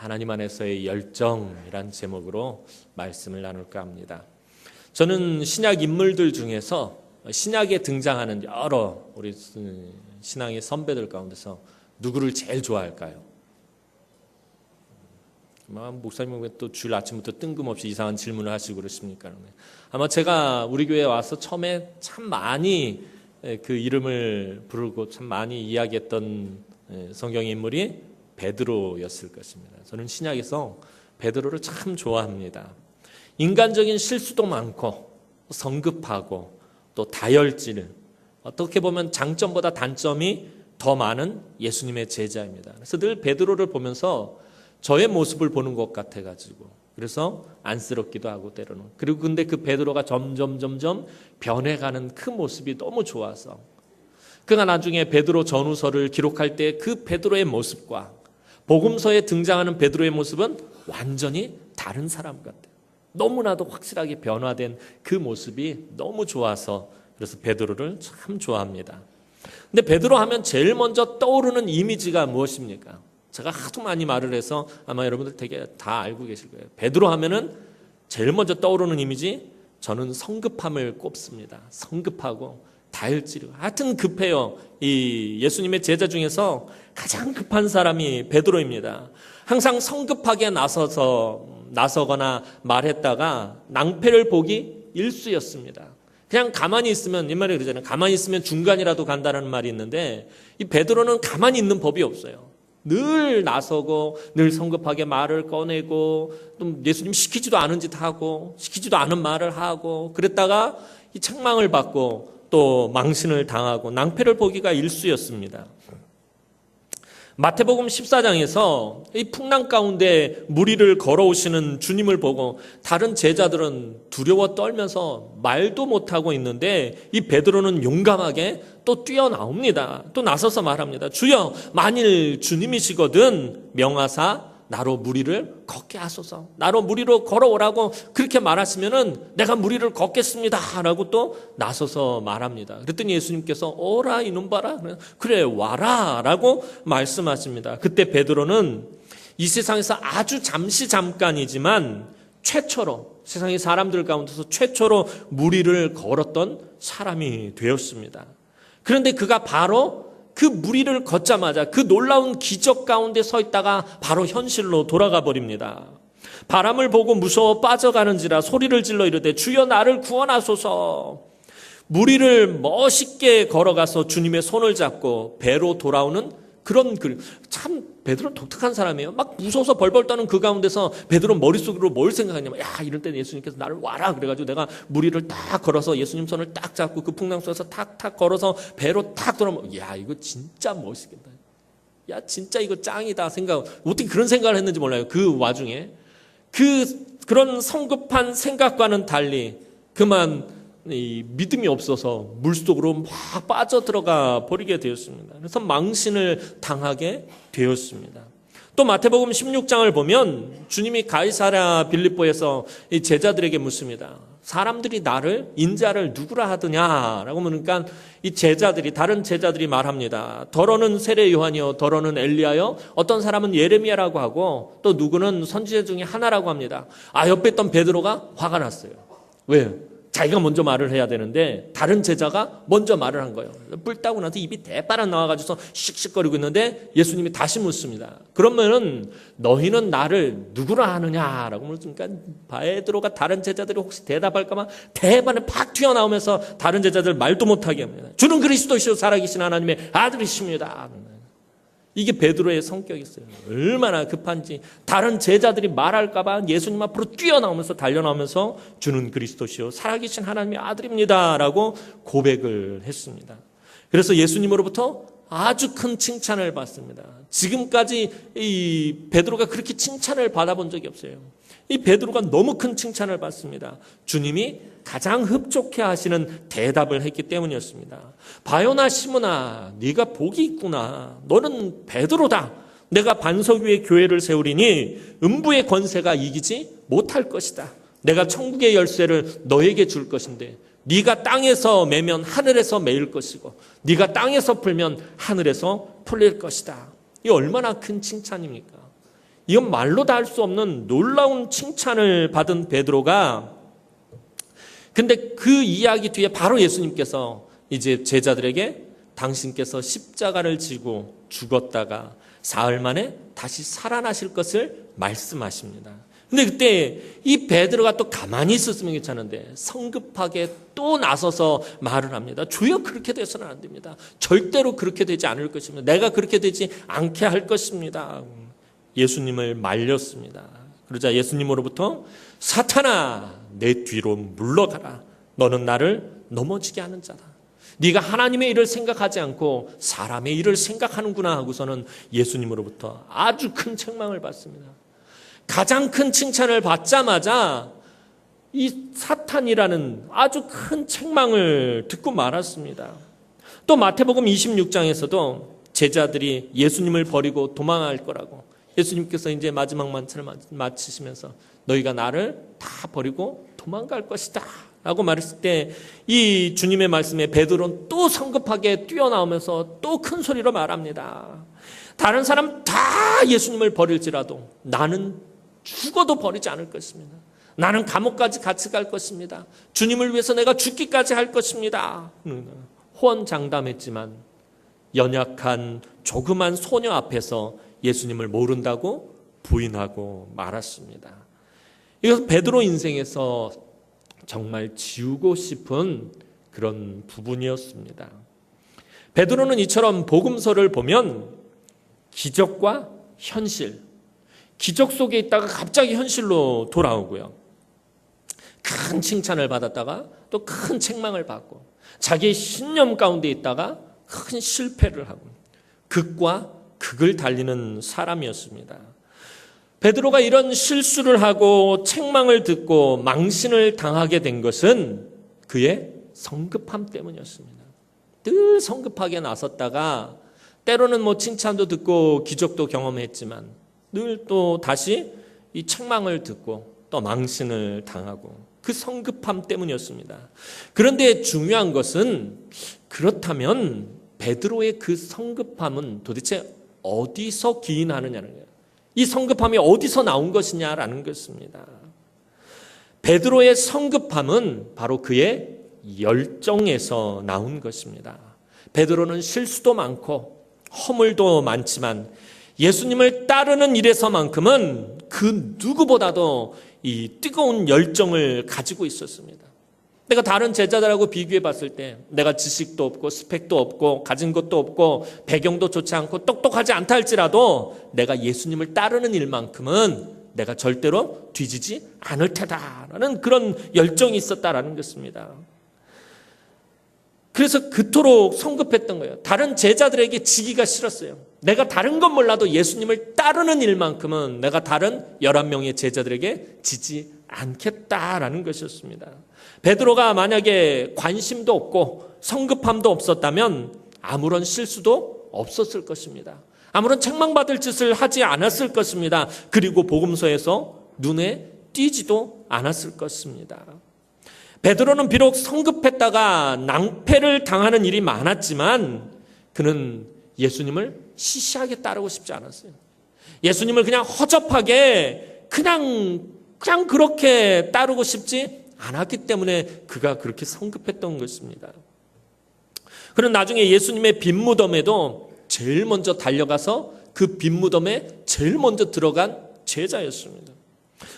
하나님 안에서의 열정이란 제목으로 말씀을 나눌까 합니다. 저는 신약 인물들 중에서 신약에 등장하는 여러 우리 신앙의 선배들 가운데서 누구를 제일 좋아할까요? 목사님은 왜 또 주일 아침부터 뜬금없이 이상한 질문을 하시고 그러십니까? 아마 제가 우리 교회에 와서 처음에 참 많이 그 이름을 부르고 참 많이 이야기했던 성경 인물이 베드로였을 것입니다. 저는 신약에서 베드로를 참 좋아합니다. 인간적인 실수도 많고 성급하고 또 다혈질, 어떻게 보면 장점보다 단점이 더 많은 예수님의 제자입니다. 그래서 늘 베드로를 보면서 저의 모습을 보는 것 같아가지고 그래서 안쓰럽기도 하고 때로는. 그리고 근데 그 베드로가 점점 변해가는 그 모습이 너무 좋아서 그가 나중에 베드로 전후서를 기록할 때 그 베드로의 모습과 복음서에 등장하는 베드로의 모습은 완전히 다른 사람 같아요. 너무나도 확실하게 변화된 그 모습이 너무 좋아서 그래서 베드로를 참 좋아합니다. 근데 베드로 하면 제일 먼저 떠오르는 이미지가 무엇입니까? 제가 하도 많이 말을 해서 아마 여러분들 되게 다 알고 계실 거예요. 베드로 하면은 제일 먼저 떠오르는 이미지, 저는 성급함을 꼽습니다. 성급하고 다혈질이고 하여튼 급해요. 이 예수님의 제자 중에서 가장 급한 사람이 베드로입니다. 항상 성급하게 나서거나 말했다가 낭패를 보기 일쑤였습니다. 그냥 가만히 있으면, 옛말에 그러잖아요. 가만히 있으면 중간이라도 간다는 말이 있는데 이 베드로는 가만히 있는 법이 없어요. 늘 나서고 늘 성급하게 말을 꺼내고 또 예수님 시키지도 않은 짓 하고 시키지도 않은 말을 하고 그랬다가 이 책망을 받고 또 망신을 당하고 낭패를 보기가 일쑤였습니다. 마태복음 14장에서 이 풍랑 가운데 무리를 걸어오시는 주님을 보고 다른 제자들은 두려워 떨면서 말도 못하고 있는데 이 베드로는 용감하게 또 뛰어나옵니다. 또 나서서 말합니다. 주여, 만일 주님이시거든 명하사 나로 무리를 걷게 하소서. 나로 무리로 걸어오라고 그렇게 말하시면은 내가 무리를 걷겠습니다 라고 또 나서서 말합니다. 그랬더니 예수님께서 오라 이놈 봐라, 그래 와라 라고 말씀하십니다. 그때 베드로는 이 세상에서 아주 잠깐이지만 최초로, 세상의 사람들 가운데서 최초로 무리를 걸었던 사람이 되었습니다. 그런데 그가 바로 그 무리를 걷자마자 그 놀라운 기적 가운데 서 있다가 바로 현실로 돌아가 버립니다. 바람을 보고 무서워 빠져가는지라 소리를 질러 이르되 주여 나를 구원하소서. 무리를 멋있게 걸어가서 주님의 손을 잡고 배로 돌아오는 그런 참 베드로는 독특한 사람이에요. 막 무서워서 벌벌 떠는 그 가운데서 베드로 머릿속으로 뭘 생각하냐면 이럴 때 예수님께서 나를 와라 그래가지고 내가 무리를 딱 걸어서 예수님 손을 딱 잡고 그 풍랑 속에서 탁탁 걸어서 배로 탁 돌아오면 이거 진짜 멋있겠다. 진짜 이거 짱이다 생각. 어떻게 그런 생각을 했는지 몰라요. 그 와중에 그런 성급한 생각과는 달리 그만 이 믿음이 없어서 물속으로 막 빠져들어가 버리게 되었습니다. 그래서 망신을 당하게 되었습니다. 또 마태복음 16장을 보면 주님이 가이사랴 빌립보에서 이 제자들에게 묻습니다. 사람들이 나를 인자를 누구라 하더냐라고 물으니까 이 다른 제자들이 말합니다. 더러는 세례 요한이요, 더러는 엘리야요, 어떤 사람은 예레미야라고 하고 또 누구는 선지자 중에 하나라고 합니다. 옆에 있던 베드로가 화가 났어요. 왜요? 자기가 먼저 말을 해야 되는데 다른 제자가 먼저 말을 한 거예요. 뿔 따고 나서 입이 대빨아 나와가지고 씩씩거리고 있는데 예수님이 다시 묻습니다. 그러면은 너희는 나를 누구라 하느냐라고 물으니까 베드로가 다른 제자들이 혹시 대답할까봐 대반에 팍 튀어나오면서 다른 제자들 말도 못하게 합니다. 주는 그리스도시요 살아계신 하나님의 아들이십니다. 이게 베드로의 성격이었어요. 얼마나 급한지 다른 제자들이 말할까봐 예수님 앞으로 뛰어나오면서 달려나오면서 주는 그리스도시요 살아계신 하나님의 아들입니다 라고 고백을 했습니다. 그래서 예수님으로부터 아주 큰 칭찬을 받습니다. 지금까지 이 베드로가 그렇게 칭찬을 받아본 적이 없어요. 이 베드로가 너무 큰 칭찬을 받습니다. 주님이 가장 흡족해 하시는 대답을 했기 때문이었습니다. 바요나 시므나 네가 복이 있구나. 너는 베드로다. 내가 반석 위에 교회를 세우리니 음부의 권세가 이기지 못할 것이다. 내가 천국의 열쇠를 너에게 줄 것인데 네가 땅에서 매면 하늘에서 매일 것이고 네가 땅에서 풀면 하늘에서 풀릴 것이다. 이 얼마나 큰 칭찬입니까? 이건 말로 다 할 수 없는 놀라운 칭찬을 받은 베드로가, 근데 그 이야기 뒤에 바로 예수님께서 이제 제자들에게 당신께서 십자가를 지고 죽었다가 사흘 만에 다시 살아나실 것을 말씀하십니다. 근데 그때 이 베드로가 또 가만히 있었으면 괜찮은데 성급하게 또 나서서 말을 합니다. 주여, 그렇게 돼서는 안 됩니다. 절대로 그렇게 되지 않을 것입니다. 내가 그렇게 되지 않게 할 것입니다. 예수님을 말렸습니다. 그러자 예수님으로부터 사탄아, 내 뒤로 물러가라. 너는 나를 넘어지게 하는 자다. 네가 하나님의 일을 생각하지 않고 사람의 일을 생각하는구나 하고서는 예수님으로부터 아주 큰 책망을 받습니다. 가장 큰 칭찬을 받자마자 이 사탄이라는 아주 큰 책망을 듣고 말았습니다. 또 마태복음 26장에서도 제자들이 예수님을 버리고 도망할 거라고, 예수님께서 이제 마지막 만찬을 마치시면서 너희가 나를 다 버리고 도망갈 것이다 라고 말했을 때 이 주님의 말씀에 베드로는 또 성급하게 뛰어나오면서 또 큰 소리로 말합니다. 다른 사람 다 예수님을 버릴지라도 나는 죽어도 버리지 않을 것입니다. 나는 감옥까지 같이 갈 것입니다. 주님을 위해서 내가 죽기까지 할 것입니다. 호언장담했지만 연약한 조그만 소녀 앞에서 예수님을 모른다고 부인하고 말았습니다. 이것은 베드로 인생에서 정말 지우고 싶은 그런 부분이었습니다. 베드로는 이처럼 복음서를 보면 기적과 현실, 기적 속에 있다가 갑자기 현실로 돌아오고요. 큰 칭찬을 받았다가 또 큰 책망을 받고, 자기의 신념 가운데 있다가 큰 실패를 하고, 극과 극을 달리는 사람이었습니다. 베드로가 이런 실수를 하고 책망을 듣고 망신을 당하게 된 것은 그의 성급함 때문이었습니다. 늘 성급하게 나섰다가 때로는 칭찬도 듣고 기적도 경험했지만 늘 또 다시 이 책망을 듣고 또 망신을 당하고, 그 성급함 때문이었습니다. 그런데 중요한 것은, 그렇다면 베드로의 그 성급함은 도대체 어디서 기인하느냐는 거예요. 이 성급함이 어디서 나온 것이냐라는 것입니다. 베드로의 성급함은 바로 그의 열정에서 나온 것입니다. 베드로는 실수도 많고 허물도 많지만 예수님을 따르는 일에서만큼은 그 누구보다도 이 뜨거운 열정을 가지고 있었습니다. 내가 다른 제자들하고 비교해 봤을 때 내가 지식도 없고 스펙도 없고 가진 것도 없고 배경도 좋지 않고 똑똑하지 않다 할지라도 내가 예수님을 따르는 일만큼은 내가 절대로 뒤지지 않을 테다라는 그런 열정이 있었다라는 것입니다. 그래서 그토록 성급했던 거예요. 다른 제자들에게 지기가 싫었어요. 내가 다른 건 몰라도 예수님을 따르는 일만큼은 내가 다른 11명의 제자들에게 지지 않겠다라는 것이었습니다. 베드로가 만약에 관심도 없고 성급함도 없었다면 아무런 실수도 없었을 것입니다. 아무런 책망받을 짓을 하지 않았을 것입니다. 그리고 복음서에서 눈에 띄지도 않았을 것입니다. 베드로는 비록 성급했다가 낭패를 당하는 일이 많았지만 그는 예수님을 시시하게 따르고 싶지 않았어요. 예수님을 그냥 허접하게 그냥 그렇게 따르고 싶지 않았기 때문에 그가 그렇게 성급했던 것입니다. 그는 나중에 예수님의 빈무덤에도 제일 먼저 달려가서 그 빈무덤에 제일 먼저 들어간 제자였습니다.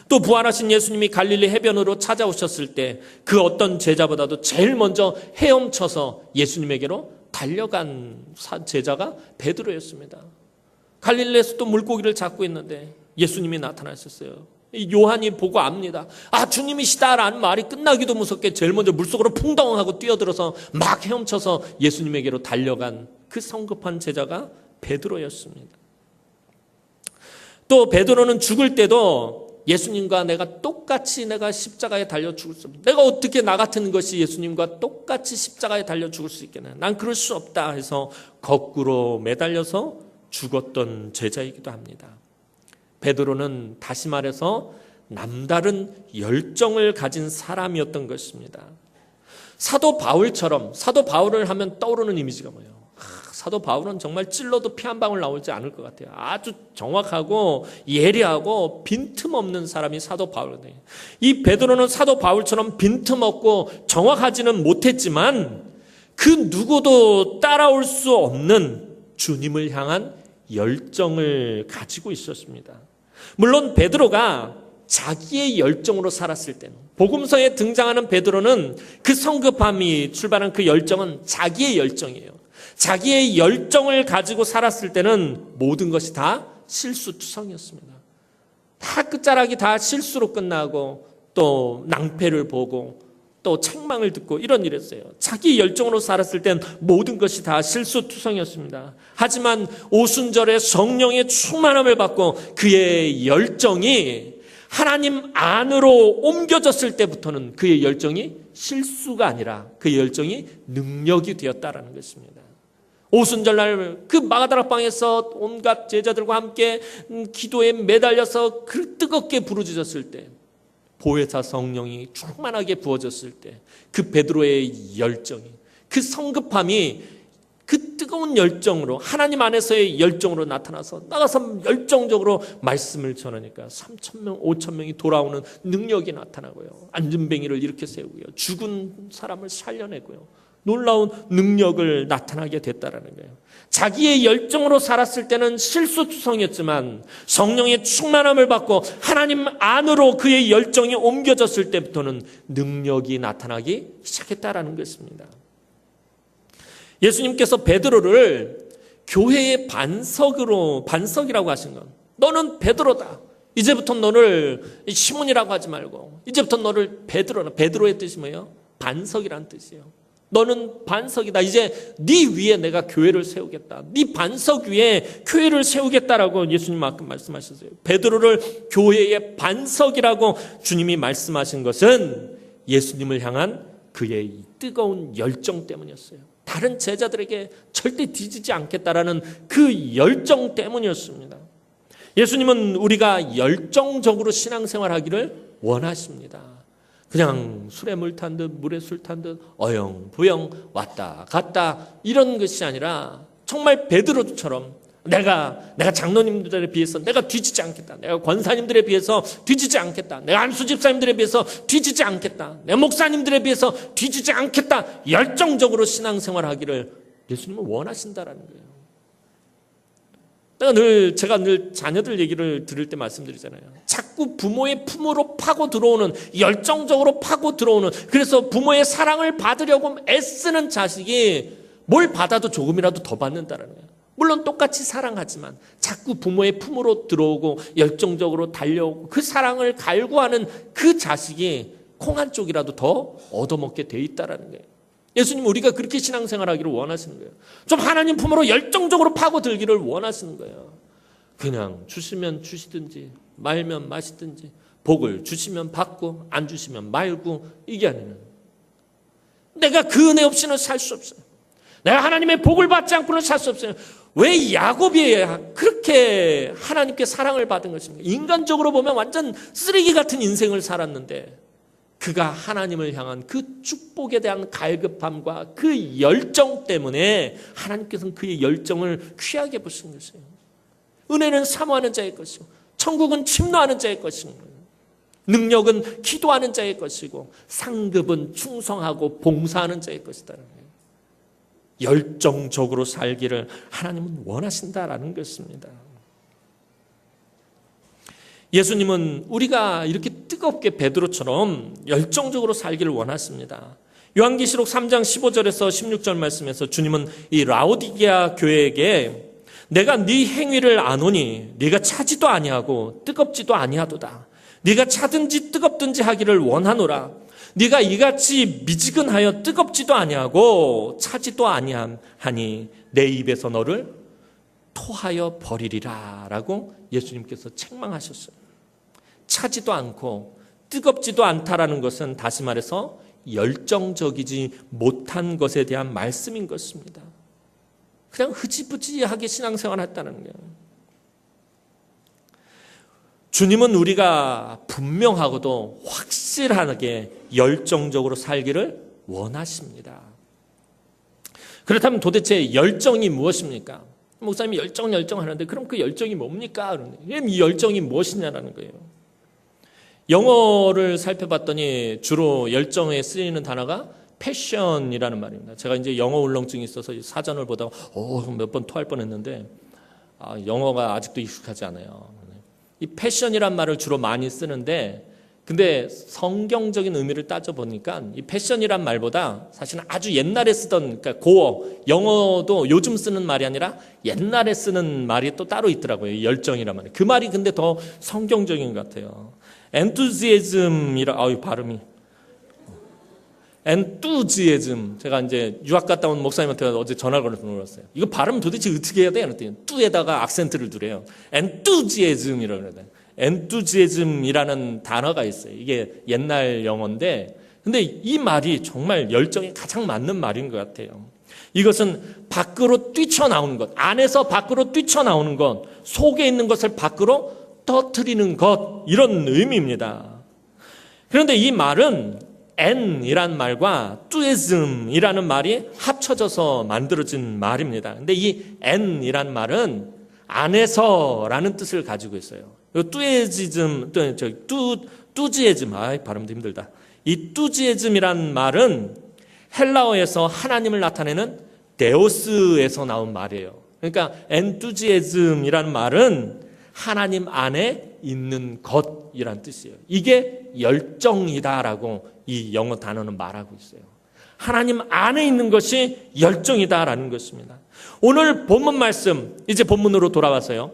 또 부활하신 예수님이 갈릴리 해변으로 찾아오셨을 때 그 어떤 제자보다도 제일 먼저 헤엄쳐서 예수님에게로 달려간 제자가 베드로였습니다. 갈릴리에서 또 물고기를 잡고 있는데 예수님이 나타나셨어요. 요한이 보고 압니다. 아, 주님이시다라는 말이 끝나기도 무섭게 제일 먼저 물속으로 풍덩하고 뛰어들어서 막 헤엄쳐서 예수님에게로 달려간 그 성급한 제자가 베드로였습니다. 또 베드로는 죽을 때도 예수님과 내가 똑같이 내가 십자가에 달려 죽을 수 없다. 내가 어떻게 나 같은 것이 예수님과 똑같이 십자가에 달려 죽을 수 있겠나. 난 그럴 수 없다 해서 거꾸로 매달려서 죽었던 제자이기도 합니다. 베드로는 다시 말해서 남다른 열정을 가진 사람이었던 것입니다. 사도 바울처럼, 사도 바울을 하면 떠오르는 이미지가 뭐예요? 사도 바울은 정말 찔러도 피 한 방울 나오지 않을 것 같아요. 아주 정확하고 예리하고 빈틈없는 사람이 사도 바울이에요. 이 베드로는 사도 바울처럼 빈틈없고 정확하지는 못했지만 그 누구도 따라올 수 없는 주님을 향한 열정을 가지고 있었습니다. 물론 베드로가 자기의 열정으로 살았을 때는, 복음서에 등장하는 베드로는 그 성급함이 출발한 그 열정은 자기의 열정이에요. 자기의 열정을 가지고 살았을 때는 모든 것이 다 실수투성이었습니다. 다 끝자락이 다 실수로 끝나고 또 낭패를 보고 또 책망을 듣고 이런 일이었어요. 자기 열정으로 살았을 땐 모든 것이 다 실수투성이었습니다. 하지만 오순절에 성령의 충만함을 받고 그의 열정이 하나님 안으로 옮겨졌을 때부터는 그의 열정이 실수가 아니라 그의 열정이 능력이 되었다라는 것입니다. 오순절날 그 마가다라 방에서 온갖 제자들과 함께 기도에 매달려서 그 뜨겁게 부르짖었을 때, 보혜사 성령이 충만하게 부어졌을 때 그 베드로의 열정이, 그 성급함이 그 뜨거운 열정으로, 하나님 안에서의 열정으로 나타나서 나가서 열정적으로 말씀을 전하니까 3,000명, 5,000명이 돌아오는 능력이 나타나고요. 앉은뱅이를 일으켜 세우고요. 죽은 사람을 살려내고요. 놀라운 능력을 나타나게 됐다라는 거예요. 자기의 열정으로 살았을 때는 실수투성이었지만 성령의 충만함을 받고 하나님 안으로 그의 열정이 옮겨졌을 때부터는 능력이 나타나기 시작했다라는 것입니다. 예수님께서 베드로를 교회의 반석이라고 하신 건, 너는 베드로다. 이제부터 너를 시몬이라고 하지 말고 이제부터 너를 베드로라. 베드로의 뜻이 뭐예요? 반석이라는 뜻이에요. 너는 반석이다. 이제 네 위에 내가 교회를 세우겠다. 네 반석 위에 교회를 세우겠다라고 예수님 말씀하셨어요. 베드로를 교회의 반석이라고 주님이 말씀하신 것은 예수님을 향한 그의 뜨거운 열정 때문이었어요. 다른 제자들에게 절대 뒤지지 않겠다라는 그 열정 때문이었습니다. 예수님은 우리가 열정적으로 신앙생활하기를 원하십니다. 그냥 술에 물 탄 듯 물에 술 탄 듯 어영부영 왔다 갔다 이런 것이 아니라 정말 베드로처럼 내가 장로님들에 비해서 내가 뒤지지 않겠다. 내가 권사님들에 비해서 뒤지지 않겠다. 내가 안수 집사님들에 비해서 뒤지지 않겠다. 내 목사님들에 비해서 뒤지지 않겠다. 열정적으로 신앙생활하기를 예수님은 원하신다라는 거예요. 제가 늘 자녀들 얘기를 들을 때 말씀드리잖아요. 자꾸 부모의 품으로 파고 들어오는, 열정적으로 파고 들어오는, 그래서 부모의 사랑을 받으려고 애쓰는 자식이 뭘 받아도 조금이라도 더 받는다라는 거예요. 물론 똑같이 사랑하지만 자꾸 부모의 품으로 들어오고 열정적으로 달려오고 그 사랑을 갈구하는 그 자식이 콩 한 쪽이라도 더 얻어먹게 돼 있다라는 거예요. 예수님 우리가 그렇게 신앙생활하기를 원하시는 거예요. 좀 하나님 품으로 열정적으로 파고들기를 원하시는 거예요. 그냥 주시면 주시든지 말면 마시든지, 복을 주시면 받고 안 주시면 말고, 이게 아니면 내가 그 은혜 없이는 살 수 없어요. 내가 하나님의 복을 받지 않고는 살 수 없어요. 왜 야곱이 그렇게 하나님께 사랑을 받은 것입니까? 인간적으로 보면 완전 쓰레기 같은 인생을 살았는데 그가 하나님을 향한 그 축복에 대한 갈급함과 그 열정 때문에 하나님께서는 그의 열정을 귀하게 보신 것이에요. 은혜는 사모하는 자의 것이고 천국은 침노하는 자의 것입니다. 능력은 기도하는 자의 것이고 상급은 충성하고 봉사하는 자의 것이다라는 거예요. 열정적으로 살기를 하나님은 원하신다라는 것입니다. 예수님은 우리가 이렇게 뜨겁게 베드로처럼 열정적으로 살기를 원하십니다. 요한계시록 3장 15절에서 16절 말씀에서 주님은 이 라오디게아 교회에게 내가 네 행위를 아노니 네가 차지도 아니하고 뜨겁지도 아니하도다. 네가 차든지 뜨겁든지 하기를 원하노라. 네가 이같이 미지근하여 뜨겁지도 아니하고 차지도 아니하니 내 입에서 너를 토하여 버리리라 라고 예수님께서 책망하셨어요. 차지도 않고 뜨겁지도 않다라는 것은 다시 말해서 열정적이지 못한 것에 대한 말씀인 것입니다. 그냥 흐지부지하게 신앙생활을 했다는 거예요. 주님은 우리가 분명하고도 확실하게 열정적으로 살기를 원하십니다. 그렇다면 도대체 열정이 무엇입니까? 목사님이 열정 하는데 그럼 그 열정이 뭡니까? 그럼 이 열정이 무엇이냐라는 거예요. 영어를 살펴봤더니 주로 열정에 쓰이는 단어가 패션이라는 말입니다. 제가 이제 영어 울렁증이 있어서 사전을 보다가 몇 번 토할 뻔했는데 영어가 아직도 익숙하지 않아요. 이 패션이란 말을 주로 많이 쓰는데 근데 성경적인 의미를 따져보니까 이 패션이란 말보다 사실은 아주 옛날에 쓰던 그러니까 고어, 영어도 요즘 쓰는 말이 아니라 옛날에 쓰는 말이 또 따로 있더라고요. 열정이란 말이. 그 말이 근데 더 성경적인 것 같아요. enthusiasm이라 발음이 enthusiasm. 제가 이제 유학 갔다 온 목사님한테 어제 전화를 걸어서 물었어요. 이거 발음 도대체 어떻게 해야 돼요? 그랬더니 뚜에다가 악센트를 두래요. enthusiasm이라고 그래요. enthusiasm이라는 단어가 있어요. 이게 옛날 영어인데 근데 이 말이 정말 열정에 가장 맞는 말인 것 같아요. 이것은 밖으로 뛰쳐나오는 것, 안에서 밖으로 뛰쳐나오는 것, 속에 있는 것을 밖으로 터뜨리는 것, 이런 의미입니다. 그런데 이 말은 n이란 말과 touism이라는 말이 합쳐져서 만들어진 말입니다. 근데 이 n이란 말은 안에서라는 뜻을 가지고 있어요. 뚜에지즘, 뚜지에즘, 발음도 힘들다. 이 뚜지에즘이란 말은 헬라어에서 하나님을 나타내는 데오스에서 나온 말이에요. 그러니까 엔투지에즘이라는 말은 하나님 안에 있는 것이란 뜻이에요. 이게 열정이다라고 이 영어 단어는 말하고 있어요. 하나님 안에 있는 것이 열정이다라는 것입니다. 오늘 본문 말씀, 이제 본문으로 돌아와서요.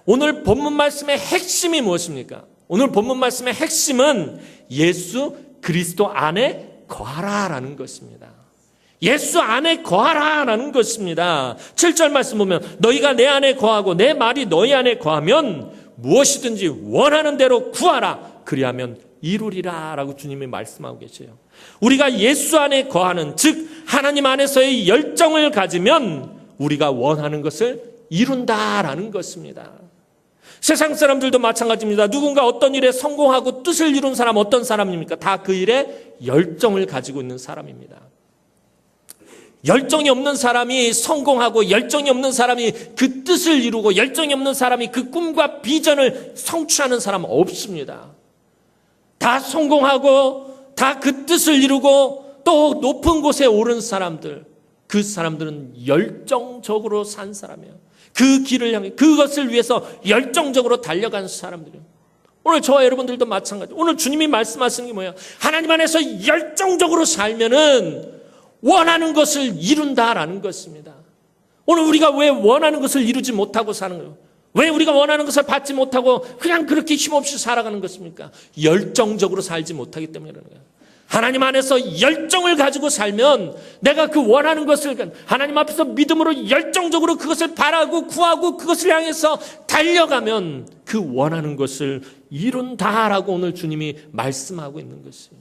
오늘 본문 말씀의 핵심이 무엇입니까? 오늘 본문 말씀의 핵심은 예수 그리스도 안에 거하라라는 것입니다. 예수 안에 거하라라는 것입니다. 7절 말씀 보면 너희가 내 안에 거하고 내 말이 너희 안에 거하면 무엇이든지 원하는 대로 구하라. 그리하면 이루리라 라고 주님이 말씀하고 계세요. 우리가 예수 안에 거하는 즉 하나님 안에서의 열정을 가지면 우리가 원하는 것을 이룬다라는 것입니다. 세상 사람들도 마찬가지입니다. 누군가 어떤 일에 성공하고 뜻을 이룬 사람 어떤 사람입니까? 다 그 일에 열정을 가지고 있는 사람입니다. 열정이 없는 사람이 성공하고 열정이 없는 사람이 그 뜻을 이루고 열정이 없는 사람이 그 꿈과 비전을 성취하는 사람 없습니다. 다 성공하고 다 그 뜻을 이루고 또 높은 곳에 오른 사람들, 그 사람들은 열정적으로 산 사람이에요. 그 길을 향해 그것을 위해서 열정적으로 달려간 사람들이에요. 오늘 저와 여러분들도 마찬가지. 오늘 주님이 말씀하시는 게 뭐예요? 하나님 안에서 열정적으로 살면은 원하는 것을 이룬다라는 것입니다. 오늘 우리가 왜 원하는 것을 이루지 못하고 사는 거예요? 왜 우리가 원하는 것을 받지 못하고 그냥 그렇게 힘없이 살아가는 것입니까? 열정적으로 살지 못하기 때문에 그러는 거예요. 하나님 안에서 열정을 가지고 살면 내가 그 원하는 것을 하나님 앞에서 믿음으로 열정적으로 그것을 바라고 구하고 그것을 향해서 달려가면 그 원하는 것을 이룬다라고 오늘 주님이 말씀하고 있는 것이에요.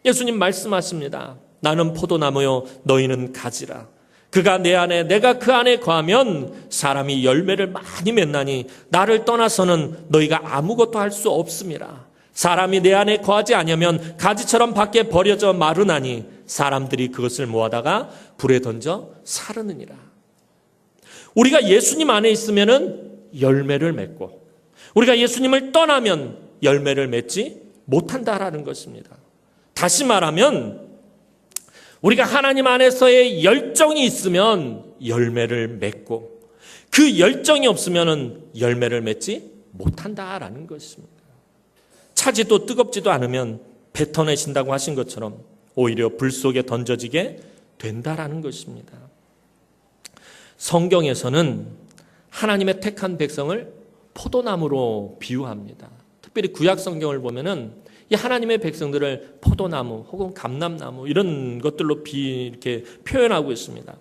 예수님 말씀하십니다. 나는 포도나무요 너희는 가지라. 그가 내 안에 내가 그 안에 거하면 사람이 열매를 많이 맺나니 나를 떠나서는 너희가 아무것도 할 수 없음이라. 사람이 내 안에 거하지 아니하면 가지처럼 밖에 버려져 마르나니 사람들이 그것을 모아다가 불에 던져 사르느니라. 우리가 예수님 안에 있으면은 열매를 맺고 우리가 예수님을 떠나면 열매를 맺지 못한다라는 것입니다. 다시 말하면 우리가 하나님 안에서의 열정이 있으면 열매를 맺고 그 열정이 없으면 열매를 맺지 못한다라는 것입니다. 차지도 뜨겁지도 않으면 뱉어내신다고 하신 것처럼 오히려 불 속에 던져지게 된다라는 것입니다. 성경에서는 하나님의 택한 백성을 포도나무로 비유합니다. 특별히 구약 성경을 보면은 이 하나님의 백성들을 포도나무 혹은 감람나무 이런 것들로 이렇게 표현하고 있습니다.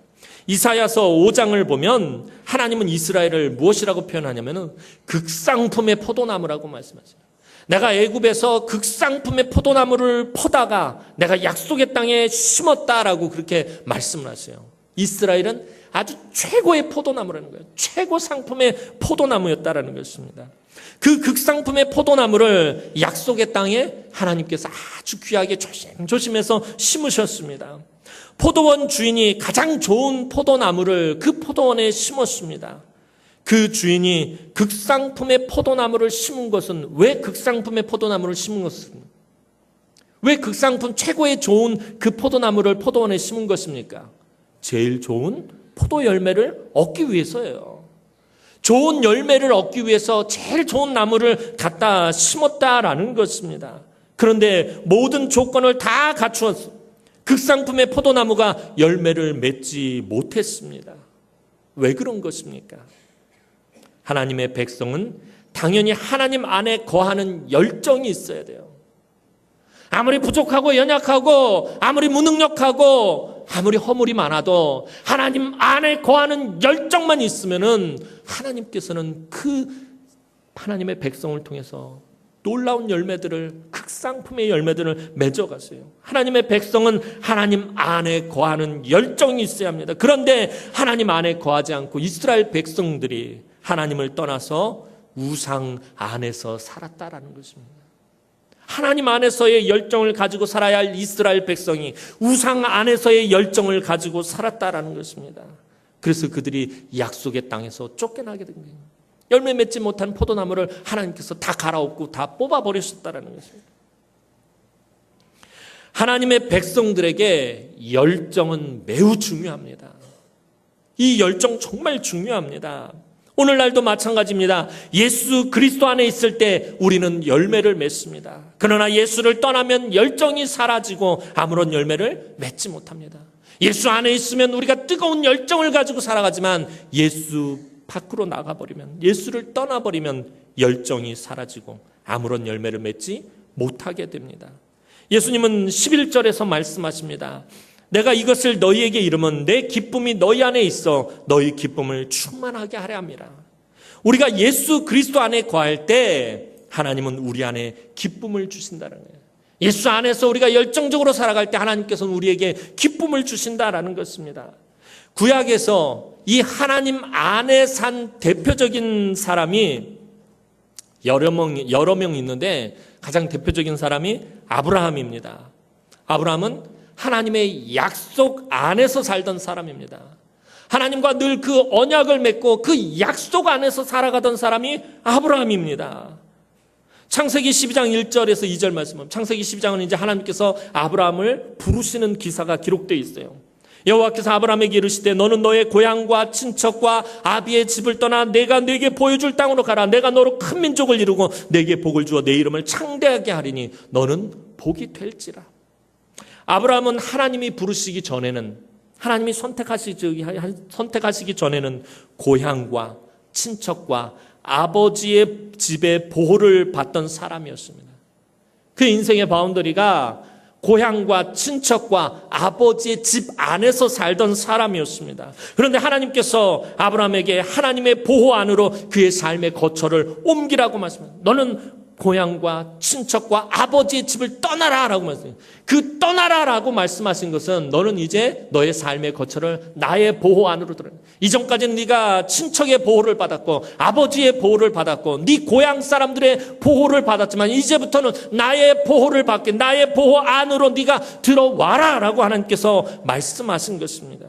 이사야서 5장을 보면 하나님은 이스라엘을 무엇이라고 표현하냐면은 극상품의 포도나무라고 말씀하세요. 내가 애굽에서 극상품의 포도나무를 퍼다가 내가 약속의 땅에 심었다라고 그렇게 말씀을 하세요. 이스라엘은 아주 최고의 포도나무라는 거예요. 최고 상품의 포도나무였다라는 것입니다. 그 극상품의 포도나무를 약속의 땅에 하나님께서 아주 귀하게 조심조심해서 심으셨습니다. 포도원 주인이 가장 좋은 포도나무를 그 포도원에 심었습니다. 그 주인이 극상품의 포도나무를 심은 것은 왜 극상품의 포도나무를 심은 것입니까? 왜 극상품 최고의 좋은 그 포도나무를 포도원에 심은 것입니까? 제일 좋은 포도 열매를 얻기 위해서예요. 좋은 열매를 얻기 위해서 제일 좋은 나무를 갖다 심었다라는 것입니다. 그런데 모든 조건을 다 갖추었어. 극상품의 포도나무가 열매를 맺지 못했습니다. 왜 그런 것입니까? 하나님의 백성은 당연히 하나님 안에 거하는 열정이 있어야 돼요. 아무리 부족하고 연약하고 아무리 무능력하고 아무리 허물이 많아도 하나님 안에 거하는 열정만 있으면은 하나님께서는 그 하나님의 백성을 통해서 놀라운 열매들을, 극상품의 열매들을 맺어가세요. 하나님의 백성은 하나님 안에 거하는 열정이 있어야 합니다. 그런데 하나님 안에 거하지 않고 이스라엘 백성들이 하나님을 떠나서 우상 안에서 살았다라는 것입니다. 하나님 안에서의 열정을 가지고 살아야 할 이스라엘 백성이 우상 안에서의 열정을 가지고 살았다라는 것입니다. 그래서 그들이 약속의 땅에서 쫓겨나게 된 거예요. 열매 맺지 못한 포도나무를 하나님께서 다 갈아엎고 다 뽑아버리셨다라는 것입니다. 하나님의 백성들에게 열정은 매우 중요합니다. 이 열정 정말 중요합니다. 오늘날도 마찬가지입니다. 예수 그리스도 안에 있을 때 우리는 열매를 맺습니다. 그러나 예수를 떠나면 열정이 사라지고 아무런 열매를 맺지 못합니다. 예수 안에 있으면 우리가 뜨거운 열정을 가지고 살아가지만 예수 밖으로 나가버리면, 예수를 떠나버리면 열정이 사라지고 아무런 열매를 맺지 못하게 됩니다. 예수님은 11절에서 말씀하십니다. 내가 이것을 너희에게 이르면 내 기쁨이 너희 안에 있어 너희 기쁨을 충만하게 하려 함이라. 우리가 예수 그리스도 안에 거할 때 하나님은 우리 안에 기쁨을 주신다는 거예요. 예수 안에서 우리가 열정적으로 살아갈 때 하나님께서는 우리에게 기쁨을 주신다라는 것입니다. 구약에서 이 하나님 안에 산 대표적인 사람이 여러 명 있는데 가장 대표적인 사람이 아브라함입니다. 아브라함은 하나님의 약속 안에서 살던 사람입니다. 하나님과 늘 그 언약을 맺고 그 약속 안에서 살아가던 사람이 아브라함입니다. 창세기 12장 1절에서 2절 말씀은, 창세기 12장은 이제 하나님께서 아브라함을 부르시는 기사가 기록되어 있어요. 여호와께서 아브라함에게 이르시되 너는 너의 고향과 친척과 아비의 집을 떠나 내가 네게 보여줄 땅으로 가라. 내가 너로 큰 민족을 이루고 네게 복을 주어 내 이름을 창대하게 하리니 너는 복이 될지라. 아브라함은 하나님이 부르시기 전에는, 하나님이 선택하시기 전에는 고향과 친척과 아버지의 집의 보호를 받던 사람이었습니다. 그 인생의 바운더리가 고향과 친척과 아버지의 집 안에서 살던 사람이었습니다. 그런데 하나님께서 아브라함에게 하나님의 보호 안으로 그의 삶의 거처를 옮기라고 말씀합니다. 너는 고향과 친척과 아버지의 집을 떠나라라고 말씀해요. 그 떠나라라고 말씀하신 것은 너는 이제 너의 삶의 거처를 나의 보호 안으로 들어. 이전까지는 네가 친척의 보호를 받았고 아버지의 보호를 받았고 네 고향 사람들의 보호를 받았지만 이제부터는 나의 보호를 받게, 나의 보호 안으로 네가 들어와라라고 하나님께서 말씀하신 것입니다.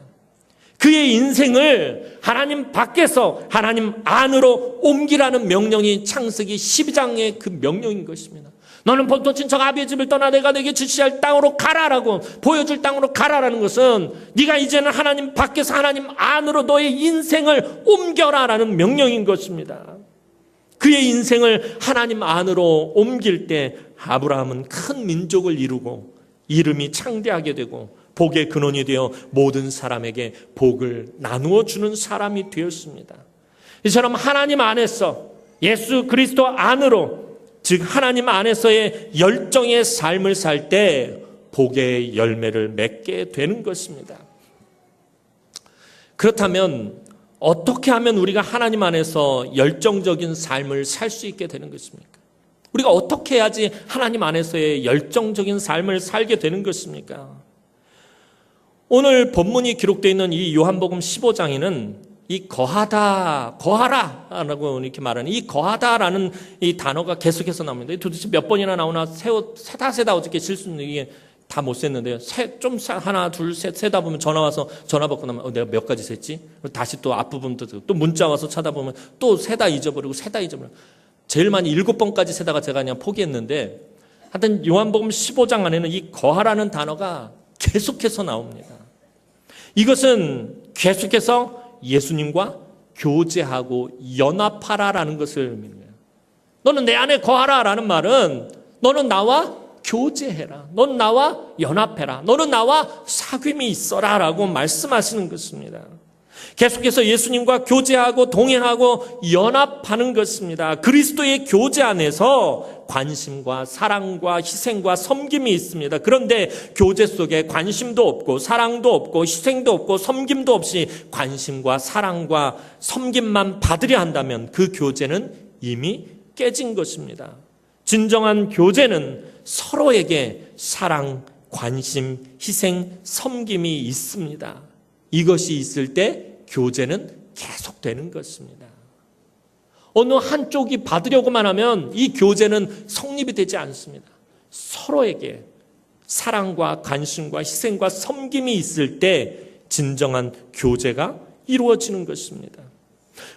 그의 인생을 하나님 밖에서 하나님 안으로 옮기라는 명령이 창세기 12장의 그 명령인 것입니다. 너는 본토 친척 아비의 집을 떠나 내가 네게 지시할 땅으로 가라라고, 보여줄 땅으로 가라라는 것은 네가 이제는 하나님 밖에서 하나님 안으로 너의 인생을 옮겨라라는 명령인 것입니다. 그의 인생을 하나님 안으로 옮길 때 아브라함은 큰 민족을 이루고 이름이 창대하게 되고 복의 근원이 되어 모든 사람에게 복을 나누어 주는 사람이 되었습니다. 이처럼 하나님 안에서, 예수 그리스도 안으로, 즉 하나님 안에서의 열정의 삶을 살 때 복의 열매를 맺게 되는 것입니다. 그렇다면 어떻게 하면 우리가 하나님 안에서 열정적인 삶을 살 수 있게 되는 것입니까? 우리가 어떻게 해야지 하나님 안에서의 열정적인 삶을 살게 되는 것입니까? 오늘 본문이 기록되어 있는 이 요한복음 15장에는 이 거하다라고 이렇게 말하는 이 거하다라는 이 단어가 계속해서 나옵니다. 도대체 몇 번이나 나오나 세다 어떻게 실수는 이게 다 못 셌는데요. 하나, 둘, 셋 세다 보면 전화 와서 전화 받고 나면 내가 몇 가지 셌지? 다시 또 앞부분도 또 문자 와서 찾아보면 또 세다 잊어버리고. 제일 많이 7번까지 세다가 제가 그냥 포기했는데, 하여튼 요한복음 15장 안에는 이 거하라는 단어가 계속해서 나옵니다. 이것은 계속해서 예수님과 교제하고 연합하라라는 것을 의미해요. 너는 내 안에 거하라라는 말은 너는 나와 교제해라. 너는 나와 연합해라. 너는 나와 사귐이 있어라라고 말씀하시는 것입니다. 계속해서 예수님과 교제하고 동행하고 연합하는 것입니다. 그리스도의 교제 안에서 관심과 사랑과 희생과 섬김이 있습니다. 그런데 교제 속에 관심도 없고 사랑도 없고 희생도 없고 섬김도 없이 관심과 사랑과 섬김만 받으려 한다면 그 교제는 이미 깨진 것입니다. 진정한 교제는 서로에게 사랑, 관심, 희생, 섬김이 있습니다. 이것이 있을 때 교제는 계속되는 것입니다. 어느 한쪽이 받으려고만 하면 이 교제는 성립이 되지 않습니다. 서로에게 사랑과 관심과 희생과 섬김이 있을 때 진정한 교제가 이루어지는 것입니다.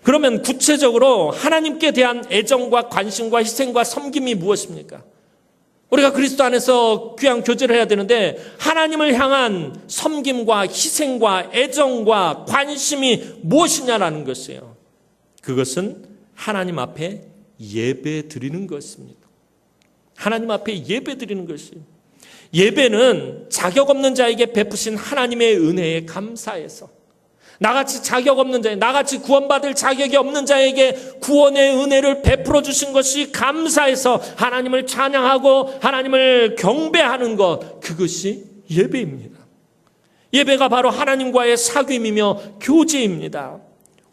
그러면 구체적으로 하나님께 대한 애정과 관심과 희생과 섬김이 무엇입니까? 우리가 그리스도 안에서 귀한 교제를 해야 되는데 하나님을 향한 섬김과 희생과 애정과 관심이 무엇이냐라는 것이에요. 그것은 하나님 앞에 예배 드리는 것입니다. 하나님 앞에 예배 드리는 것이에요. 예배는 자격 없는 자에게 베푸신 하나님의 은혜에 감사해서 나같이 자격 없는 자에, 나같이 구원받을 자격이 없는 자에게 구원의 은혜를 베풀어 주신 것이 감사해서 하나님을 찬양하고 하나님을 경배하는 것, 그것이 예배입니다. 예배가 바로 하나님과의 사귐이며 교제입니다.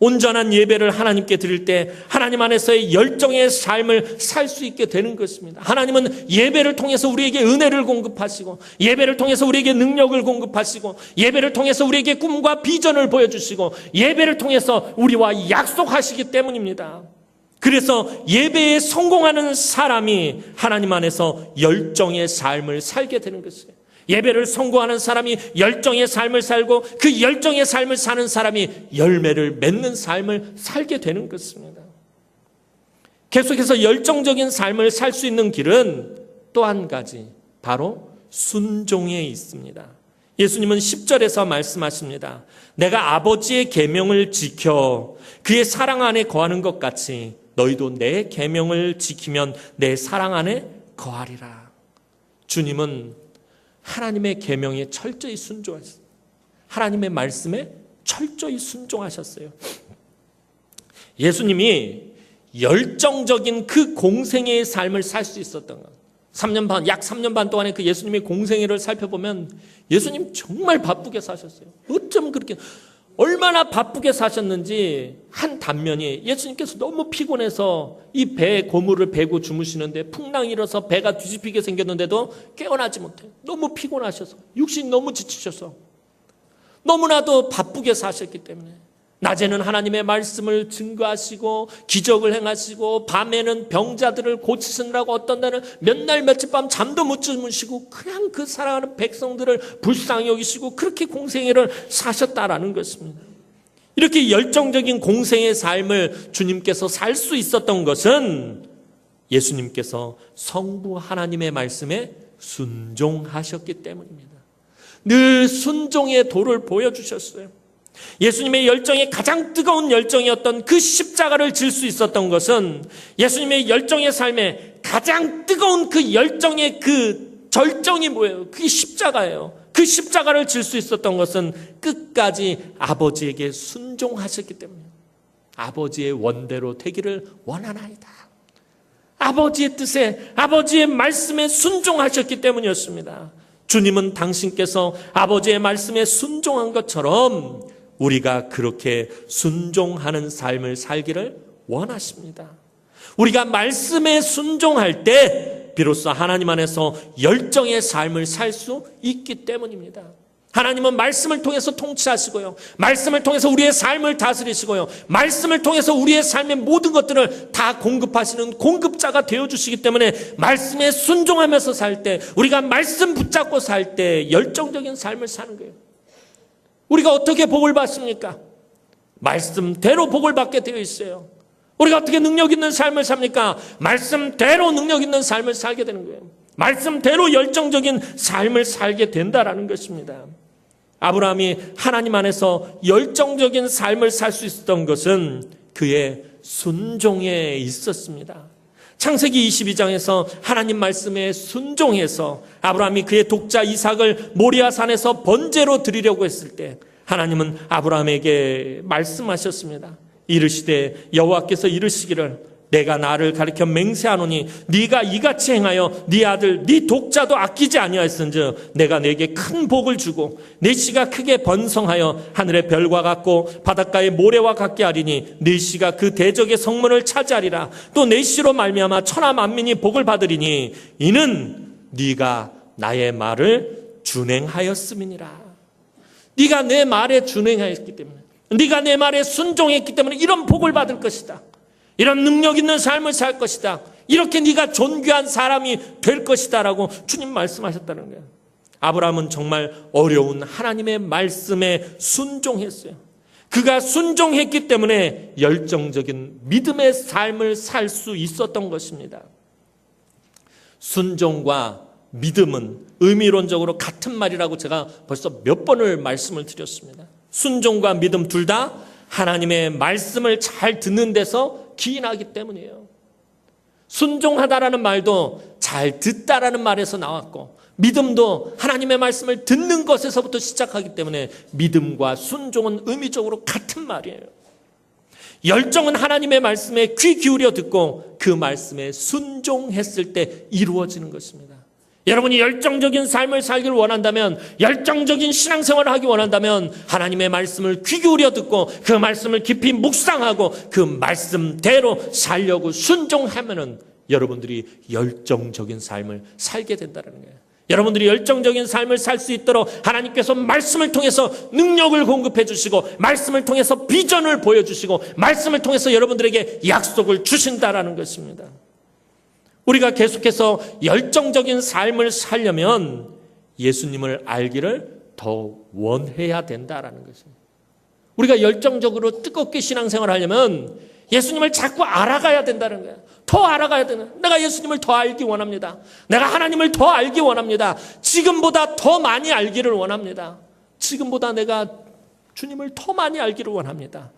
온전한 예배를 하나님께 드릴 때 하나님 안에서의 열정의 삶을 살 수 있게 되는 것입니다. 하나님은 예배를 통해서 우리에게 은혜를 공급하시고 예배를 통해서 우리에게 능력을 공급하시고 예배를 통해서 우리에게 꿈과 비전을 보여주시고 예배를 통해서 우리와 약속하시기 때문입니다. 그래서 예배에 성공하는 사람이 하나님 안에서 열정의 삶을 살게 되는 것이에요. 예배를 성공하는 사람이 열정의 삶을 살고 그 열정의 삶을 사는 사람이 열매를 맺는 삶을 살게 되는 것입니다. 계속해서 열정적인 삶을 살 수 있는 길은 또 한 가지, 바로 순종에 있습니다. 예수님은 10절에서 말씀하십니다. 내가 아버지의 계명을 지켜 그의 사랑 안에 거하는 것 같이 너희도 내 계명을 지키면 내 사랑 안에 거하리라. 주님은 하나님의 계명에 철저히 순종하셨어요. 하나님의 말씀에 철저히 순종하셨어요. 예수님이 열정적인 그 공생애의 삶을 살 수 있었던 것. 약 3년 반 동안의 그 예수님의 공생애를 살펴보면 예수님 정말 바쁘게 사셨어요. 어쩜 그렇게 얼마나 바쁘게 사셨는지 한 단면이 예수님께서 너무 피곤해서 이 배에 고물을 베고 주무시는데 풍랑이 일어서 배가 뒤집히게 생겼는데도 깨어나지 못해요. 너무 피곤하셔서, 육신이 너무 지치셔서 너무나도 바쁘게 사셨기 때문에 낮에는 하나님의 말씀을 증거하시고 기적을 행하시고 밤에는 병자들을 고치시느라고 어떤 날은 몇 날 며칠 밤 잠도 못 주무시고 그냥 그 사랑하는 백성들을 불쌍히 여기시고 그렇게 공생애를 사셨다라는 것입니다. 이렇게 열정적인 공생의 삶을 주님께서 살 수 있었던 것은 예수님께서 성부 하나님의 말씀에 순종하셨기 때문입니다. 늘 순종의 도를 보여주셨어요. 예수님의 열정이 가장 뜨거운 열정이었던 그 십자가를 질 수 있었던 것은 예수님의 열정의 삶에 가장 뜨거운 그 열정의 그 절정이 뭐예요? 그게 십자가예요. 그 십자가를 질 수 있었던 것은 끝까지 아버지에게 순종하셨기 때문이에요. 아버지의 원대로 되기를 원하나이다. 아버지의 뜻에, 아버지의 말씀에 순종하셨기 때문이었습니다. 주님은 당신께서 아버지의 말씀에 순종한 것처럼 우리가 그렇게 순종하는 삶을 살기를 원하십니다. 우리가 말씀에 순종할 때 비로소 하나님 안에서 열정의 삶을 살 수 있기 때문입니다. 하나님은 말씀을 통해서 통치하시고요. 말씀을 통해서 우리의 삶을 다스리시고요. 말씀을 통해서 우리의 삶의 모든 것들을 다 공급하시는 공급자가 되어주시기 때문에 말씀에 순종하면서 살 때, 우리가 말씀 붙잡고 살 때 열정적인 삶을 사는 거예요. 우리가 어떻게 복을 받습니까? 말씀대로 복을 받게 되어 있어요. 우리가 어떻게 능력 있는 삶을 삽니까? 말씀대로 능력 있는 삶을 살게 되는 거예요. 말씀대로 열정적인 삶을 살게 된다라는 것입니다. 아브라함이 하나님 안에서 열정적인 삶을 살 수 있었던 것은 그의 순종에 있었습니다. 창세기 22장에서 하나님 말씀에 순종해서 아브라함이 그의 독자 이삭을 모리아 산에서 번제로 드리려고 했을 때 하나님은 아브라함에게 말씀하셨습니다. 이르시되 여호와께서 이르시기를 내가 나를 가리켜 맹세하노니 네가 이같이 행하여 네 아들 네 독자도 아끼지 아니하였은즉 내가 네게 큰 복을 주고 네 씨가 크게 번성하여 하늘의 별과 같고 바닷가의 모래와 같게 하리니 네 씨가 그 대적의 성문을 차지하리라. 또 네 씨로 말미암아 천하 만민이 복을 받으리니 이는 네가 나의 말을 준행하였음이니라. 네가 내 말에 준행하였기 때문에, 네가 내 말에 순종했기 때문에 이런 복을 받을 것이다. 이런 능력 있는 삶을 살 것이다. 이렇게 네가 존귀한 사람이 될 것이다 라고 주님 말씀하셨다는 거예요. 아브라함은 정말 어려운 하나님의 말씀에 순종했어요. 그가 순종했기 때문에 열정적인 믿음의 삶을 살 수 있었던 것입니다. 순종과 믿음은 의미론적으로 같은 말이라고 제가 벌써 몇 번을 말씀을 드렸습니다. 순종과 믿음 둘 다 하나님의 말씀을 잘 듣는 데서 기인하기 때문이에요. 순종하다라는 말도 잘 듣다라는 말에서 나왔고, 믿음도 하나님의 말씀을 듣는 것에서부터 시작하기 때문에 믿음과 순종은 의미적으로 같은 말이에요. 열정은 하나님의 말씀에 귀 기울여 듣고 그 말씀에 순종했을 때 이루어지는 것입니다. 여러분이 열정적인 삶을 살기를 원한다면, 열정적인 신앙생활을 하기 원한다면 하나님의 말씀을 귀 기울여 듣고 그 말씀을 깊이 묵상하고 그 말씀대로 살려고 순종하면은 여러분들이 열정적인 삶을 살게 된다는 거예요. 여러분들이 열정적인 삶을 살 수 있도록 하나님께서 말씀을 통해서 능력을 공급해 주시고, 말씀을 통해서 비전을 보여주시고, 말씀을 통해서 여러분들에게 약속을 주신다라는 것입니다. 우리가 계속해서 열정적인 삶을 살려면 예수님을 알기를 더 원해야 된다라는 것입니다. 우리가 열정적으로 뜨겁게 신앙생활을 하려면 예수님을 자꾸 알아가야 된다는 거예요. 더 알아가야 되는. 내가 예수님을 더 알기 원합니다. 내가 하나님을 더 알기 원합니다. 지금보다 더 많이 알기를 원합니다. 지금보다 내가 주님을 더 많이 알기를 원합니다.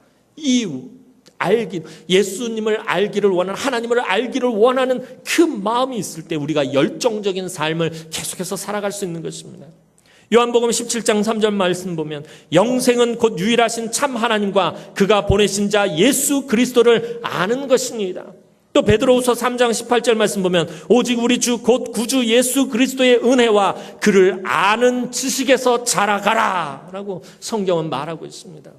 예수님을 알기를 원하는, 하나님을 알기를 원하는 그 마음이 있을 때 우리가 열정적인 삶을 계속해서 살아갈 수 있는 것입니다. 요한복음 17장 3절 말씀 보면 영생은 곧 유일하신 참 하나님과 그가 보내신 자 예수 그리스도를 아는 것입니다. 또 베드로후서 3장 18절 말씀 보면 오직 우리 주 곧 구주 예수 그리스도의 은혜와 그를 아는 지식에서 자라가라 라고 성경은 말하고 있습니다.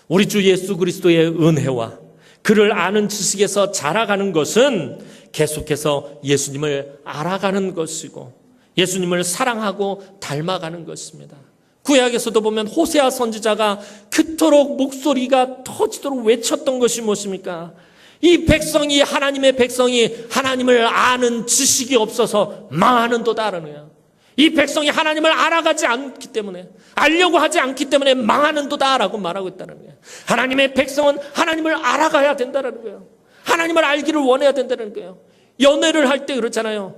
우리 주 예수 그리스도의 은혜와 그를 아는 지식에서 자라가는 것은 계속해서 예수님을 알아가는 것이고 예수님을 사랑하고 닮아가는 것입니다. 구약에서도 보면 호세아 선지자가 그토록 목소리가 터지도록 외쳤던 것이 무엇입니까? 이 백성이, 하나님의 백성이 하나님을 아는 지식이 없어서 망하는도다라는 거예요. 이 백성이 하나님을 알아가지 않기 때문에, 알려고 하지 않기 때문에 망하는도다라고 말하고 있다는 거예요. 하나님의 백성은 하나님을 알아가야 된다는 거예요. 하나님을 알기를 원해야 된다는 거예요. 연애를 할 때 그렇잖아요.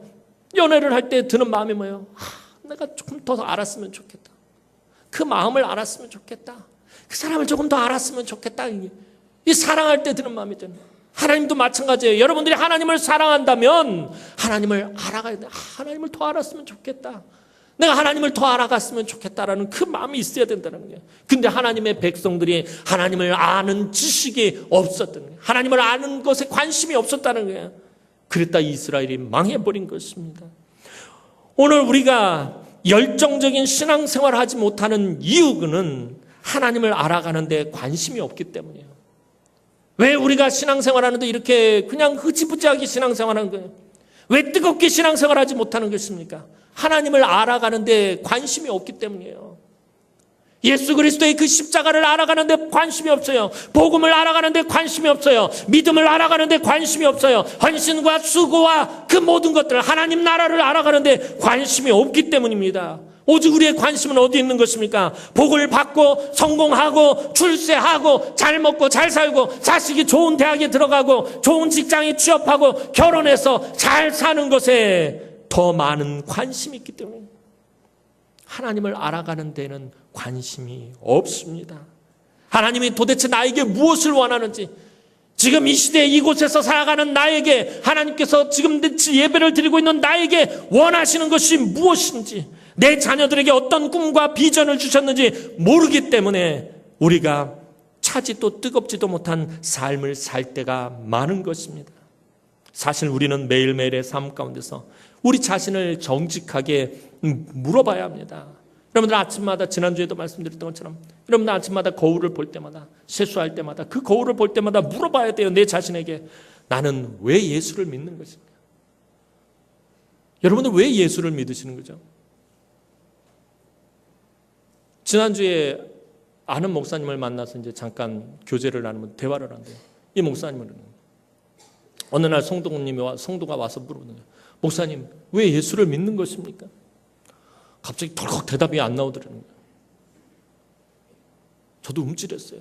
연애를 할 때 드는 마음이 뭐예요? 내가 조금 더 알았으면 좋겠다. 그 마음을 알았으면 좋겠다. 그 사람을 조금 더 알았으면 좋겠다. 이 사랑할 때 드는 마음이잖아요. 하나님도 마찬가지예요. 여러분들이 하나님을 사랑한다면 하나님을 알아가야 돼. 하나님을 더 알았으면 좋겠다. 내가 하나님을 더 알아갔으면 좋겠다라는 그 마음이 있어야 된다는 거예요. 근데 하나님의 백성들이 하나님을 아는 지식이 없었던 거예요. 하나님을 아는 것에 관심이 없었다는 거예요. 그랬다 이스라엘이 망해버린 것입니다. 오늘 우리가 열정적인 신앙생활을 하지 못하는 이유는 하나님을 알아가는 데 관심이 없기 때문이에요. 왜 우리가 신앙생활하는데 이렇게 그냥 흐지부지하게 신앙생활하는 거예요? 왜 뜨겁게 신앙생활하지 못하는 것입니까? 하나님을 알아가는데 관심이 없기 때문이에요. 예수 그리스도의 그 십자가를 알아가는데 관심이 없어요. 복음을 알아가는데 관심이 없어요. 믿음을 알아가는데 관심이 없어요. 헌신과 수고와 그 모든 것들, 하나님 나라를 알아가는데 관심이 없기 때문입니다. 오직 우리의 관심은 어디 있는 것입니까? 복을 받고 성공하고 출세하고 잘 먹고 잘 살고 자식이 좋은 대학에 들어가고 좋은 직장에 취업하고 결혼해서 잘 사는 것에 더 많은 관심이 있기 때문에 하나님을 알아가는 데는 관심이 없습니다. 하나님이 도대체 나에게 무엇을 원하는지, 지금 이 시대에 이곳에서 살아가는 나에게, 하나님께서 지금 예배를 드리고 있는 나에게 원하시는 것이 무엇인지, 내 자녀들에게 어떤 꿈과 비전을 주셨는지 모르기 때문에 우리가 차지도 뜨겁지도 못한 삶을 살 때가 많은 것입니다. 사실 우리는 매일매일의 삶 가운데서 우리 자신을 정직하게 물어봐야 합니다. 여러분들 아침마다, 지난주에도 말씀드렸던 것처럼 여러분들 아침마다 거울을 볼 때마다, 세수할 때마다, 그 거울을 볼 때마다 물어봐야 돼요. 내 자신에게 나는 왜 예수를 믿는 것인가? 여러분들 왜 예수를 믿으시는 거죠? 지난주에 아는 목사님을 만나서 이제 잠깐 교제를 나누면 대화를 한대요. 이 목사님은 어느 날 성도가 와서 물어보는 거예요. 목사님, 왜 예수를 믿는 것입니까? 갑자기 덜컥 대답이 안 나오더라는 거예요. 저도 움찔했어요.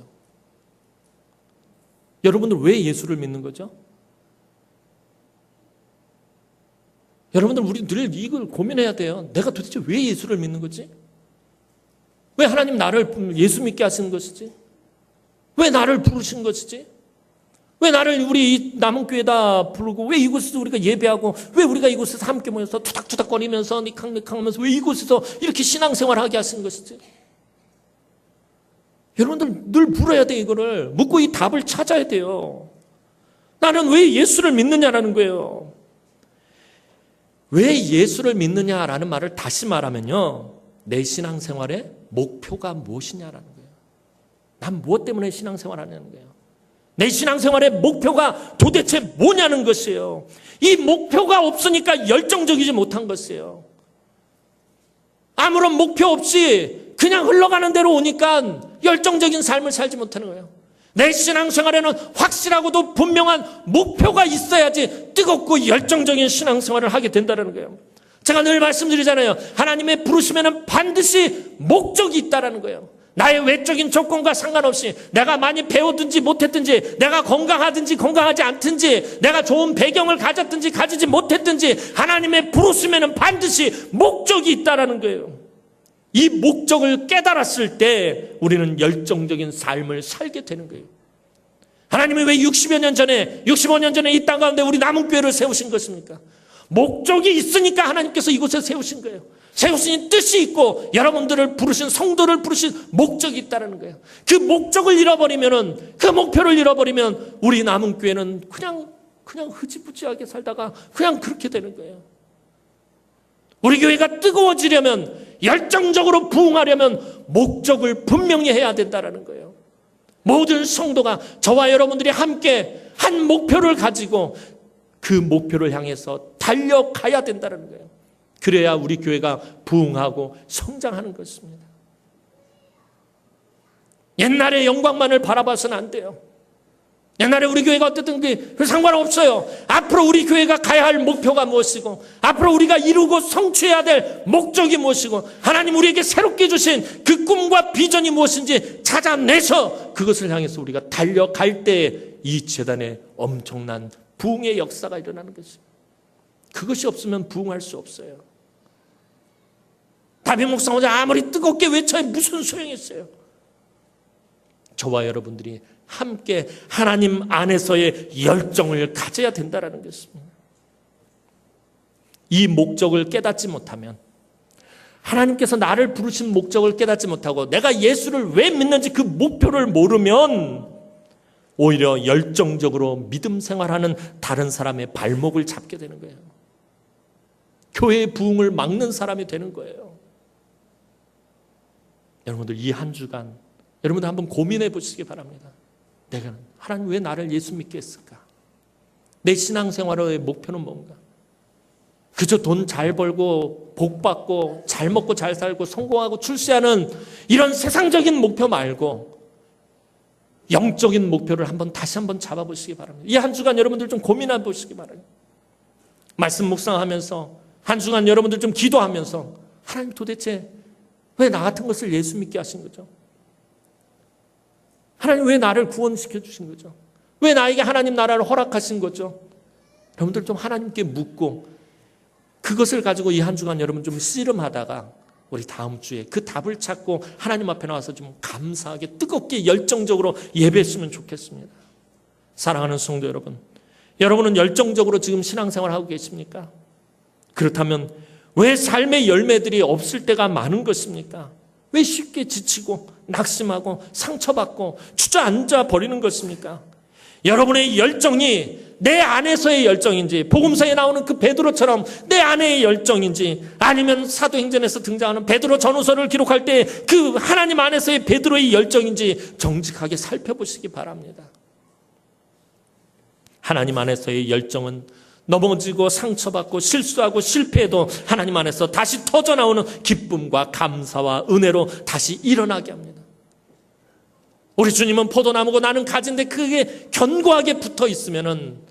여러분들 왜 예수를 믿는 거죠? 여러분들 우리 늘 이걸 고민해야 돼요. 내가 도대체 왜 예수를 믿는 거지? 왜 하나님 나를 예수 믿게 하시는 것이지? 왜 나를 부르신 것이지? 왜 나를 우리 남은교회다 부르고, 왜 이곳에서 우리가 예배하고, 왜 우리가 이곳에서 함께 모여서 투닥투닥거리면서 니캉니캉하면서 왜 이곳에서 이렇게 신앙생활하게 하신 것이지? 여러분들 늘 물어야 돼. 이거를 묻고 이 답을 찾아야 돼요. 나는 왜 예수를 믿느냐라는 거예요. 왜 예수를 믿느냐라는 말을 다시 말하면요, 내 신앙생활의 목표가 무엇이냐라는 거예요. 난 무엇 때문에 신앙생활하냐는 거예요. 내 신앙생활의 목표가 도대체 뭐냐는 것이에요. 이 목표가 없으니까 열정적이지 못한 것이에요. 아무런 목표 없이 그냥 흘러가는 대로 오니까 열정적인 삶을 살지 못하는 거예요. 내 신앙생활에는 확실하고도 분명한 목표가 있어야지 뜨겁고 열정적인 신앙생활을 하게 된다는 거예요. 제가 늘 말씀드리잖아요. 하나님의 부르시면 반드시 목적이 있다는 거예요. 나의 외적인 조건과 상관없이 내가 많이 배우든지 못했든지, 내가 건강하든지 건강하지 않든지, 내가 좋은 배경을 가졌든지 가지지 못했든지 하나님의 부르심에는 반드시 목적이 있다는 거예요. 이 목적을 깨달았을 때 우리는 열정적인 삶을 살게 되는 거예요. 하나님이 왜 60여 년 전에, 65년 전에 이 땅 가운데 우리 남은교회를 세우신 것입니까? 목적이 있으니까 하나님께서 이곳에 세우신 거예요. 세우신 뜻이 있고 여러분들을 부르신, 성도를 부르신 목적이 있다는 거예요. 그 목적을 잃어버리면은, 그 목표를 잃어버리면 우리 남은 교회는 그냥 흐지부지하게 살다가 그냥 그렇게 되는 거예요. 우리 교회가 뜨거워지려면, 열정적으로 부흥하려면 목적을 분명히 해야 된다는 거예요. 모든 성도가, 저와 여러분들이 함께 한 목표를 가지고 그 목표를 향해서 달려가야 된다는 거예요. 그래야 우리 교회가 부흥하고 성장하는 것입니다. 옛날의 영광만을 바라봐서는 안 돼요. 옛날에 우리 교회가 어쨌든 그 상관없어요. 앞으로 우리 교회가 가야 할 목표가 무엇이고, 앞으로 우리가 이루고 성취해야 될 목적이 무엇이고, 하나님 우리에게 새롭게 주신 그 꿈과 비전이 무엇인지 찾아내서 그것을 향해서 우리가 달려갈 때 이 재단에 엄청난 부흥의 역사가 일어나는 것입니다. 그것이 없으면 부흥할 수 없어요. 다빈 목사 혼자 아무리 뜨겁게 외쳐야 무슨 소용이 있어요. 저와 여러분들이 함께 하나님 안에서의 열정을 가져야 된다는 것입니다. 이 목적을 깨닫지 못하면, 하나님께서 나를 부르신 목적을 깨닫지 못하고 내가 예수를 왜 믿는지 그 목표를 모르면 오히려 열정적으로 믿음 생활하는 다른 사람의 발목을 잡게 되는 거예요. 교회의 부흥을 막는 사람이 되는 거예요. 여러분들 이 한 주간 여러분들 한번 고민해 보시기 바랍니다. 내가 하나님 왜 나를 예수 믿게 했을까? 내 신앙생활의 목표는 뭔가? 그저 돈 잘 벌고 복 받고 잘 먹고 잘 살고 성공하고 출세하는 이런 세상적인 목표 말고 영적인 목표를 다시 한번 잡아보시기 바랍니다. 이 한 주간 여러분들 좀 고민해 보시기 바랍니다. 말씀 묵상하면서 한 주간 여러분들 좀 기도하면서 하나님 도대체 왜 나 같은 것을 예수 믿게 하신 거죠? 하나님 왜 나를 구원시켜 주신 거죠? 왜 나에게 하나님 나라를 허락하신 거죠? 여러분들 좀 하나님께 묻고 그것을 가지고 이 한 주간 여러분 좀 씨름하다가 우리 다음 주에 그 답을 찾고 하나님 앞에 나와서 좀 감사하게 뜨겁게 열정적으로 예배했으면 좋겠습니다. 사랑하는 성도 여러분, 여러분은 열정적으로 지금 신앙생활 하고 계십니까? 그렇다면 왜 삶의 열매들이 없을 때가 많은 것입니까? 왜 쉽게 지치고 낙심하고 상처받고 주저앉아 버리는 것입니까? 여러분의 열정이 내 안에서의 열정인지, 복음서에 나오는 그 베드로처럼 내 안의 열정인지, 아니면 사도행전에서 등장하는 베드로 전후서를 기록할 때 그 하나님 안에서의 베드로의 열정인지 정직하게 살펴보시기 바랍니다. 하나님 안에서의 열정은 넘어지고 상처받고 실수하고 실패해도 하나님 안에서 다시 터져나오는 기쁨과 감사와 은혜로 다시 일어나게 합니다. 우리 주님은 포도나무고 나는 가지인데 그게 견고하게 붙어 있으면은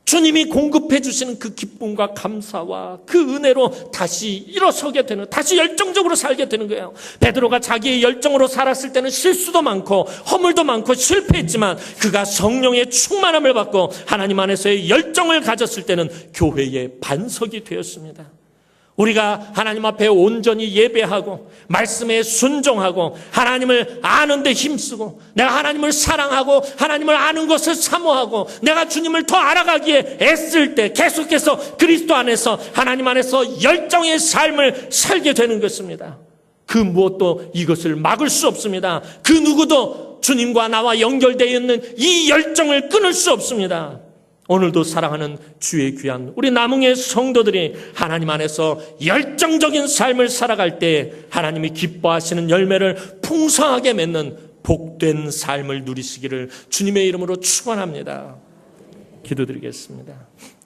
주님이 공급해 주시는 그 기쁨과 감사와 그 은혜로 다시 일어서게 되는, 다시 열정적으로 살게 되는 거예요. 베드로가 자기의 열정으로 살았을 때는 실수도 많고 허물도 많고 실패했지만 그가 성령의 충만함을 받고 하나님 안에서의 열정을 가졌을 때는 교회의 반석이 되었습니다. 우리가 하나님 앞에 온전히 예배하고 말씀에 순종하고 하나님을 아는 데 힘쓰고 내가 하나님을 사랑하고 하나님을 아는 것을 사모하고 내가 주님을 더 알아가기에 애쓸 때 계속해서 그리스도 안에서 하나님 안에서 열정의 삶을 살게 되는 것입니다. 그 무엇도 이것을 막을 수 없습니다. 그 누구도 주님과 나와 연결되어 있는 이 열정을 끊을 수 없습니다. 오늘도 사랑하는 주의 귀한 우리 남흥의 성도들이 하나님 안에서 열정적인 삶을 살아갈 때 하나님이 기뻐하시는 열매를 풍성하게 맺는 복된 삶을 누리시기를 주님의 이름으로 축원합니다. 기도드리겠습니다.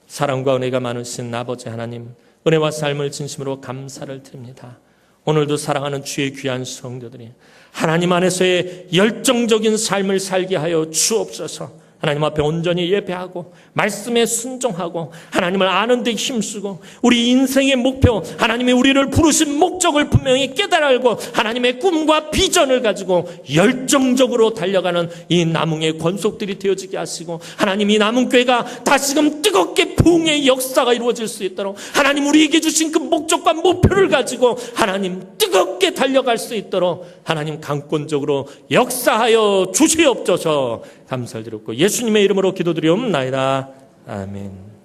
사랑과 은혜가 많으신 아버지 하나님, 은혜와 삶을 진심으로 감사를 드립니다. 오늘도 사랑하는 주의 귀한 성도들이 하나님 안에서의 열정적인 삶을 살게 하여 주옵소서. 하나님 앞에 온전히 예배하고 말씀에 순종하고 하나님을 아는 데 힘쓰고 우리 인생의 목표, 하나님이 우리를 부르신 목적을 분명히 깨달아 알고 하나님의 꿈과 비전을 가지고 열정적으로 달려가는 이 남흥의 권속들이 되어지게 하시고 하나님 이 남흥교회가 다시금 뜨겁게 부흥의 역사가 이루어질 수 있도록 하나님 우리에게 주신 그 목적과 목표를 가지고 하나님 뜨겁게 달려갈 수 있도록 하나님 강권적으로 역사하여 주시옵소서. 감사를 드렸고 예수님의 이름으로 기도드리옵나이다. 아멘.